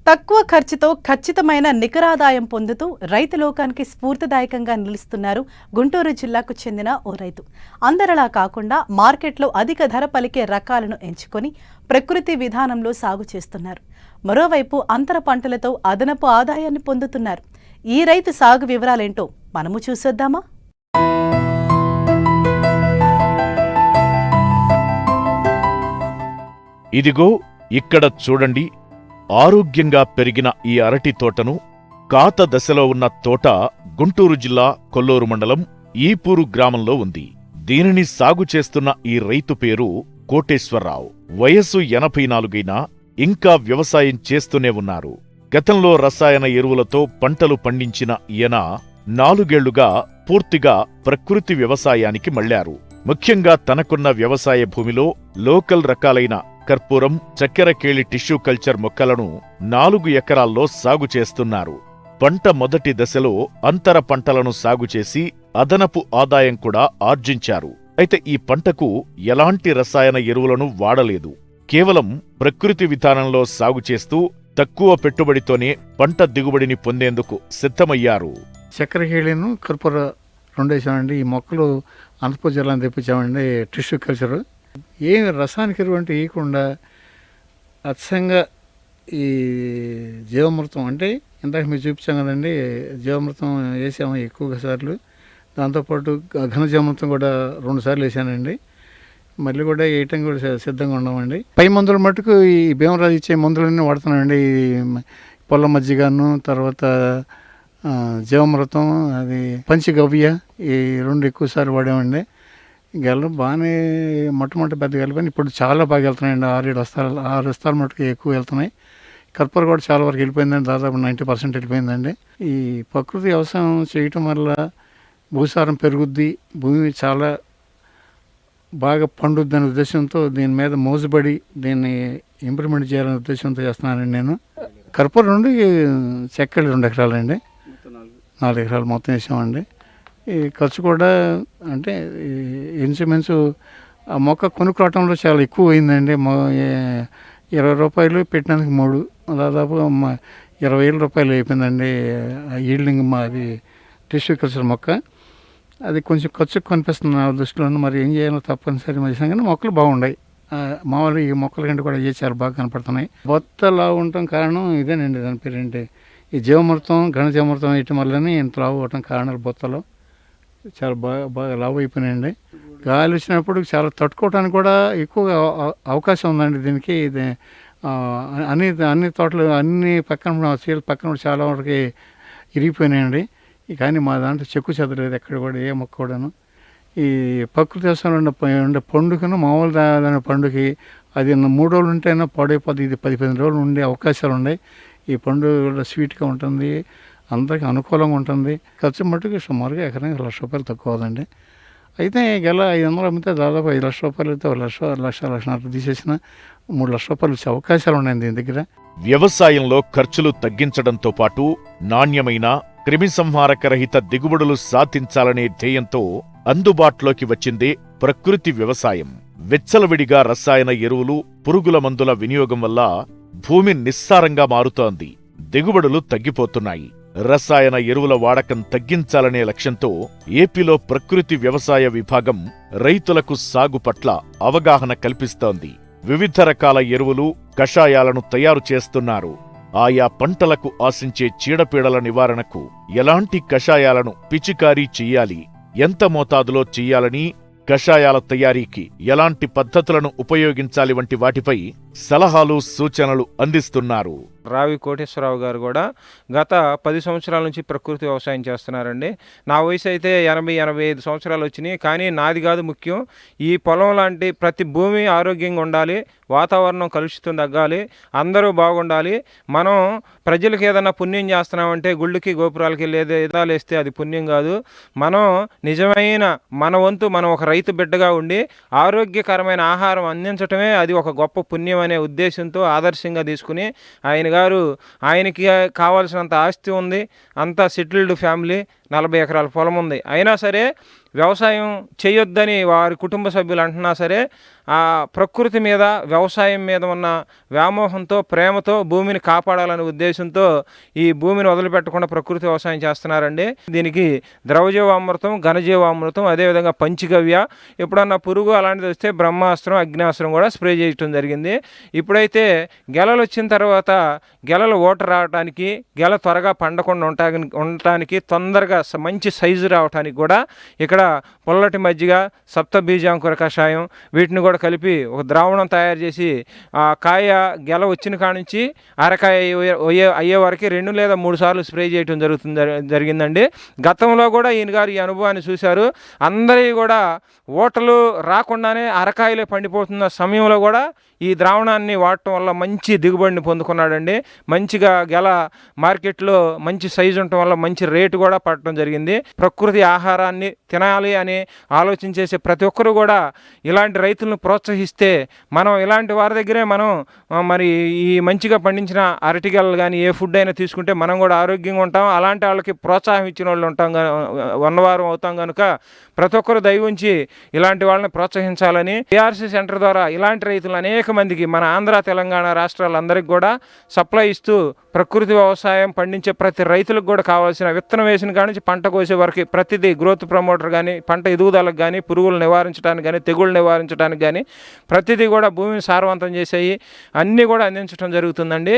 తక్కువ ఖర్చుతో ఖచ్చితమైన నికరాదాయం పొందుతూ రైతు లోకానికి స్ఫూర్తిదాయకంగా నిలుస్తున్నారు గుంటూరు జిల్లాకు చెందిన ఓ రైతు. అందరలా కాకుండా మార్కెట్లో అధిక ధర పలికే రకాలను ఎంచుకొని ప్రకృతి విధానంలో సాగు చేస్తున్నారు. మరోవైపు అంతర పంటలతో అదనపు ఆదాయాన్ని పొందుతున్నారు. ఈ రైతు సాగు వివరాలేంటో మనము చూసేద్దామా? ఇదిగో ఇక్కడ చూడండి. ఆరోగ్యంగా పెరిగిన ఈ అరటి తోటను కాత దశలో ఉన్న తోట గుంటూరు జిల్లా కొల్లూరు మండలం ఈపూరు గ్రామంలో ఉంది. దీనిని సాగు చేస్తున్న ఈ రైతు పేరు కోటేశ్వరరావు. వయస్సు 84 ఇంకా వ్యవసాయం చేస్తూనే ఉన్నారు. గతంలో రసాయన ఎరువులతో పంటలు పండించిన ఈయన 4 ఏళ్లుగా పూర్తిగా ప్రకృతి వ్యవసాయానికి మళ్లారు. ముఖ్యంగా తనకున్న వ్యవసాయ భూమిలో లోకల్ రకాలైన కర్పూరం, చక్కెరకేళి టిష్యూ కల్చర్ మొక్కలను 4 ఎకరాల్లో సాగు చేస్తున్నారు. పంట మొదటి దశలో అంతర పంటలను సాగు చేసి అదనపు ఆదాయం కూడా ఆర్జించారు. అయితే ఈ పంటకు ఎలాంటి రసాయన ఎరువులను వాడలేదు. కేవలం ప్రకృతి విధానంలో సాగు చేస్తూ తక్కువ పెట్టుబడితోనే పంట దిగుబడిని పొందేందుకు సిద్ధమయ్యారు. చక్కెరకేళిను కర్పూర 2 వేసామండి. ఈ మొక్కలు అనంతపురం జిల్లాని తెప్పించామండి. టిష్యూ కల్చర్ ఏమి రసాయనిక ఎరువు అంటే వేయకుండా అచ్చంగా ఈ జీవామృతం అంటే ఇందాక మీరు చూపించాం కదండి, జీవామృతం వేసాము ఎక్కువగా సార్లు. దాంతోపాటు ఘన జీవామృతం కూడా 2 సార్లు వేసానండి. మళ్ళీ కూడా వేయటం కూడా సిద్ధంగా ఉన్నామండి. పై మందుల మటుకు ఈ భీమరాజు ఇచ్చే మందులన్నీ వాడుతున్నామండి. పొల్ల మజ్జిగను, తర్వాత జీవామృతం, అది పంచగవ్య, ఈ 2 ఎక్కువ సార్లు వాడామండి. గెలలు బాగానే మొట్టమొదటి పెద్ద గెలపని ఇప్పుడు చాలా బాగా వెళ్తున్నాయండి. 6 బస్తాల మటుకు ఎక్కువ వెళ్తున్నాయి. కర్పూర కూడా చాలా వరకు వెళ్ళిపోయిందండి. దాదాపు 90% వెళ్ళిపోయిందండి. ఈ ప్రకృతి వ్యవసాయం చేయటం వల్ల భూసారం పెరుగుద్ది, భూమి చాలా బాగా పండుద్ది అనే ఉద్దేశంతో దీని మీద మోజుబడి దీన్ని ఇంప్రూవ్మెంట్ చేయాలనే ఉద్దేశంతో చేస్తున్నానండి నేను. కర్పూర నుండి చక్కెర 2 ఎకరాలండి, 4 ఎకరాలు మొత్తం వేసామండి. ఈ ఖర్చు కూడా అంటే ఇన్సూరెన్స్ ఆ మొక్క కొనుక్కోవటంలో చాలా ఎక్కువ అయిందండి. 20 రూపాయలు పెట్టినందుకు 3, దాదాపు 20,000 రూపాయలు అయిపోయిందండి. ఈల్డింగ్ అది టిష్యూ కల్చర్ మొక్క. అది కొంచెం ఖర్చు కనిపిస్తుంది నా దృష్టిలో. మరి ఏం చేయాలో తప్పనిసరి చేసాం, కానీ మొక్కలు బాగున్నాయి. మామూలు ఈ మొక్కల కంటే కూడా ఏ చాలా బాగా కనపడుతున్నాయి. బొత్త లావు ఉండటం కారణం ఇదేనండి. దాని పేరు ఏంటి, ఈ జీవామృతం, ఘన జీవామృతం వేయటం వల్లనే ఇంత లావు అవటం కారణాలు. బొత్తలో చాలా బాగా లావు అయిపోయినాయండి. గాలి వచ్చినప్పుడు చాలా తట్టుకోవడానికి కూడా ఎక్కువగా అవకాశం ఉందండి దీనికి. ఇది అన్ని తోటలు అన్ని పక్కన సీల పక్కన చాలా వరకు ఇరిగిపోయినాయండి. కానీ మా దాంట్లో చెక్కు చెదరలేదు ఎక్కడ కూడా, ఏ మొక్క కూడాను. ఈ ప్రకృతి వ్యవసాయంలో ఉండే పండుగను మామూలు దాని పండుగకి అది 3 రోజులు ఉంటేనే పాడైపోతుంది. ఇది 10-15 రోజులు ఉండే అవకాశాలు ఉన్నాయి. ఈ పండుగ స్వీట్గా ఉంటుంది, అందరికీ అనుకూలంగా ఉంటుంది. ఖర్చు మట్టుకు సుమారుగా ఎకరానికి 1,00,000 రూపాయలు తక్కువ అవుదండి. అయితే గెల 500 అమ్మితే దాదాపు 5,00,000 రూపాయలు అయితే 1,00,000 తీసేసిన 3,00,000 రూపాయలు వచ్చే అవకాశాలు ఉన్నాయి దీని దగ్గర. వ్యవసాయంలో ఖర్చులు తగ్గించడంతో పాటు నాణ్యమైన క్రిమిసంహారక రహిత దిగుబడులు సాధించాలనే ధ్యేయంతో అందుబాటులోకి వచ్చిందే ప్రకృతి వ్యవసాయం. విచ్చలవిడిగా రసాయన ఎరువులు, పురుగుల మందుల వినియోగం వల్ల భూమి నిస్సారంగా మారుతోంది. దిగుబడులు తగ్గిపోతున్నాయి. రసాయన ఎరువుల వాడకం తగ్గించాలనే లక్ష్యంతో ఏపీలో ప్రకృతి వ్యవసాయ విభాగం రైతులకు సాగు పట్ల అవగాహన కల్పిస్తోంది. వివిధ రకాల ఎరువులు, కషాయాలను తయారు చేస్తున్నారు. ఆయా పంటలకు ఆశించే చీడపీడల నివారణకు ఎలాంటి కషాయాలను పిచికారీ చెయ్యాలి, ఎంత మోతాదులో చెయ్యాలని, కషాయాల తయారీకి ఎలాంటి పద్ధతులను ఉపయోగించాలి వంటి వాటిపై సలహాలు, సూచనలు అందిస్తున్నారు. రావి కోటేశ్వరరావు గారు కూడా గత 10 సంవత్సరాల నుంచి ప్రకృతి వ్యవసాయం చేస్తున్నారండి. నా వయసు అయితే 80-85 సంవత్సరాలు వచ్చినాయి. కానీ నాది కాదు ముఖ్యం, ఈ పొలం లాంటి ప్రతి భూమి ఆరోగ్యంగా ఉండాలి, వాతావరణం కలుషితం తగ్గాలి, అందరూ బాగుండాలి. మనం ప్రజలకు ఏదైనా పుణ్యం చేస్తున్నామంటే గుళ్ళకి గోపురాలకి ఎదాలు వేస్తే అది పుణ్యం కాదు. మనం నిజమైన మన వంతు మనం ఒక రైతు బిడ్డగా ఉండి ఆరోగ్యకరమైన ఆహారం అందించటమే అది ఒక గొప్ప పుణ్యం అనే ఉద్దేశంతో ఆదర్శంగా తీసుకుని ఆయనకి కావాల్సినంత ఆస్తి ఉంది, అంతా సెటిల్డ్ ఫ్యామిలీ, 40 ఎకరాల పొలం ఉంది. అయినా సరే వ్యవసాయం చేయొద్దని వారి కుటుంబ సభ్యులు అంటున్నా సరే ఆ ప్రకృతి మీద, వ్యవసాయం మీద ఉన్న వ్యామోహంతో, ప్రేమతో భూమిని కాపాడాలనే ఉద్దేశంతో ఈ భూమిని వదిలిపెట్టకుండా ప్రకృతి వ్యవసాయం చేస్తున్నారండి. దీనికి ద్రవజీవామృతం, ఘనజీవామృతం, అదేవిధంగా పంచగవ్య, ఎప్పుడన్నా పురుగు అలాంటిది వస్తే బ్రహ్మాస్త్రం, అగ్నాస్త్రం కూడా స్ప్రే చేయటం జరిగింది. ఇప్పుడైతే గెలలు వచ్చిన తర్వాత గెలలు ఓట రావడానికి, గెల త్వరగా పండకుండా ఉండటానికి, తొందరగా మంచి సైజు రావడానికి కూడా ఇక్కడ పుల్లటి మజ్జిగ, సప్తబీజాంకుర కషాయం వీటిని కూడా కలిపి ఒక ద్రావణం తయారు చేసి ఆ కాయ గెల వచ్చిన కాడ నుంచి అరకాయ అయ్యే వరకు 2 లేదా 3 సార్లు స్ప్రే చేయడం జరిగిందండి. గతంలో కూడా ఈయన గారు ఈ అనుభవాన్ని చూశారు. అందరి కూడా ఓటలు రాకుండానే అరకాయలే పండిపోతున్న సమయంలో కూడా ఈ ద్రావణాన్ని వాడటం వల్ల మంచి దిగుబడిని పొందుకున్నాడండి. మంచిగా గెల మార్కెట్లో మంచి సైజు ఉండటం వల్ల మంచి రేటు కూడా పడటం జరిగింది. ప్రకృతి ఆహారాన్ని తినాలి అని ఆలోచించేసే ప్రతి ఒక్కరు కూడా ఇలాంటి రైతులను ప్రోత్సహిస్తే, మనం ఇలాంటి వారి దగ్గరే మనం మరి ఈ మంచిగా పండించిన అరటిగెలలు కానీ ఏ ఫుడ్ అయినా తీసుకుంటే మనం కూడా ఆరోగ్యంగా ఉంటాం. అలాంటి వాళ్ళకి ప్రోత్సాహం ఇచ్చిన వాళ్ళు ఉన్నవారం అవుతాం కనుక ప్రతి ఒక్కరు దయ ఉంచి ఇలాంటి వాళ్ళని ప్రోత్సహించాలని పిఆర్సీ సెంటర్ ద్వారా ఇలాంటి రైతులు అనేక మందికి మన ఆంధ్ర, తెలంగాణ రాష్ట్రాలందరికీ కూడా సప్లై ఇస్తూ ప్రకృతి వ్యవసాయం పండించే ప్రతి రైతులకు కూడా కావాల్సిన విత్తనం వేసిన కాడి నుంచి పంట కోసే వరకు ప్రతిదీ, గ్రోత్ ప్రమోటర్ కానీ, పంట ఎదుగుదలకు కానీ, పురుగులు నివారించడానికి కానీ, తెగుళ్ళు నివారించడానికి కానీ ప్రతిదీ కూడా భూమిని సారవంతం చేసేవి అన్నీ కూడా అందించడం జరుగుతుందండి.